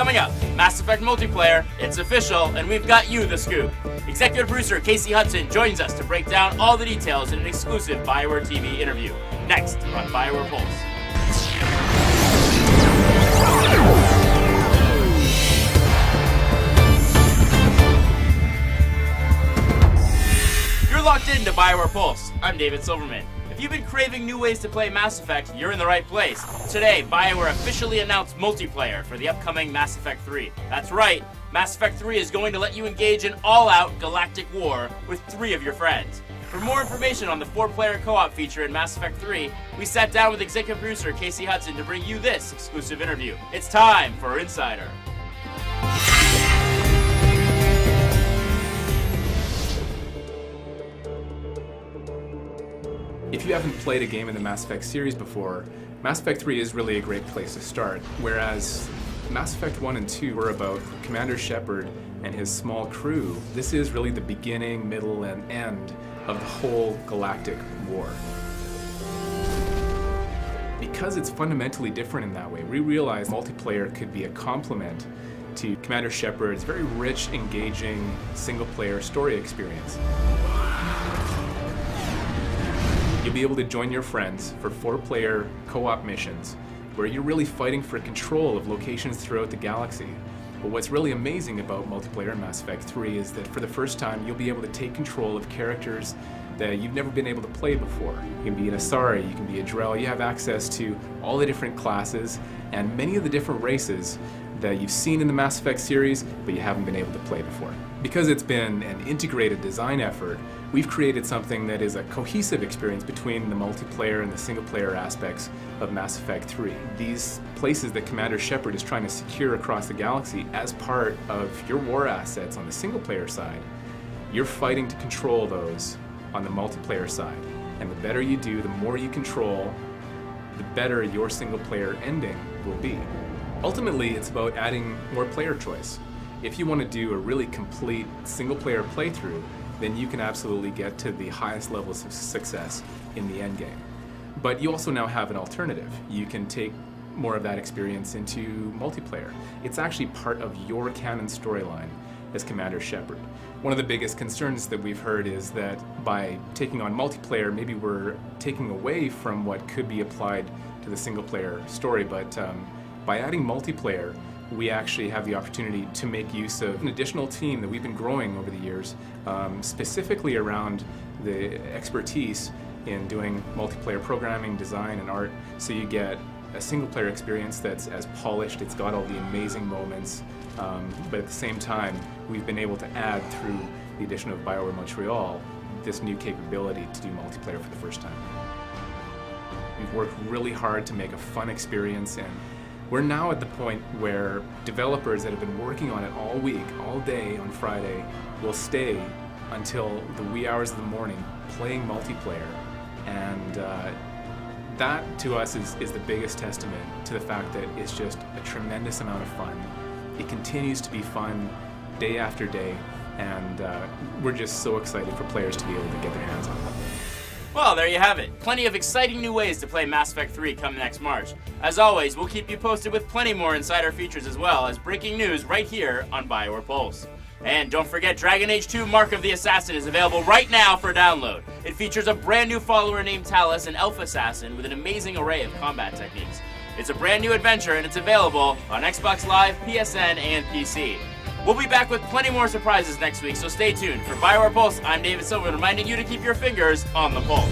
Coming up, Mass Effect multiplayer, it's official, and we've got you the scoop. Executive producer Casey Hudson joins us to break down all the details in an exclusive BioWare TV interview. Next on BioWare Pulse. You're locked into BioWare Pulse. I'm David Silverman. If you've been craving new ways to play Mass Effect, you're in the right place. Today, BioWare officially announced multiplayer for the upcoming Mass Effect 3. That's right, Mass Effect 3 is going to let you engage in all-out galactic war with 3 of your friends. For more information on the 4-player co-op feature in Mass Effect 3, we sat down with executive producer Casey Hudson to bring you this exclusive interview. It's time for Insider. If you haven't played a game in the Mass Effect series before, Mass Effect 3 is really a great place to start, whereas Mass Effect 1 and 2 were about Commander Shepard and his small crew. This is really the beginning, middle, and end of the whole galactic war. Because it's fundamentally different in that way, we realized multiplayer could be a complement to Commander Shepard's very rich, engaging, single-player story experience. You'll be able to join your friends for 4-player co-op missions where you're really fighting for control of locations throughout the galaxy. But what's really amazing about multiplayer in Mass Effect 3 is that for the first time you'll be able to take control of characters that you've never been able to play before. You can be an Asari, you can be a Drell, you have access to all the different classes and many of the different races that you've seen in the Mass Effect series, but you haven't been able to play before. Because it's been an integrated design effort, we've created something that is a cohesive experience between the multiplayer and the single-player aspects of Mass Effect 3. These places that Commander Shepard is trying to secure across the galaxy as part of your war assets on the single-player side, you're fighting to control those on the multiplayer side. And the better you do, the more you control, the better your single-player ending will be. Ultimately, it's about adding more player choice. If you want to do a really complete single-player playthrough, then you can absolutely get to the highest levels of success in the endgame. But you also now have an alternative. You can take more of that experience into multiplayer. It's actually part of your canon storyline as Commander Shepard. One of the biggest concerns that we've heard is that by taking on multiplayer, maybe we're taking away from what could be applied to the single-player story, but by adding multiplayer, we actually have the opportunity to make use of an additional team that we've been growing over the years, specifically around the expertise in doing multiplayer programming, design, and art, so you get a single-player experience that's as polished, it's got all the amazing moments, but at the same time, we've been able to add, through the addition of BioWare Montreal, this new capability to do multiplayer for the first time. We've worked really hard to make a fun experience, and we're now at the point where developers that have been working on it all week, all day on Friday, will stay until the wee hours of the morning playing multiplayer. And that, to us, is the biggest testament to the fact that it's just a tremendous amount of fun. It continues to be fun day after day, and we're just so excited for players to be able to get their hands on it. Well, there you have it. Plenty of exciting new ways to play Mass Effect 3 come next March. As always, we'll keep you posted with plenty more insider features as well as breaking news right here on BioWare Pulse. And don't forget, Dragon Age 2 Mark of the Assassin is available right now for download. It features a brand new follower named Talus, an elf assassin with an amazing array of combat techniques. It's a brand new adventure and it's available on Xbox Live, PSN, and PC. We'll be back with plenty more surprises next week, so stay tuned. For BioWare Pulse, I'm David Silverman, reminding you to keep your fingers on the pulse.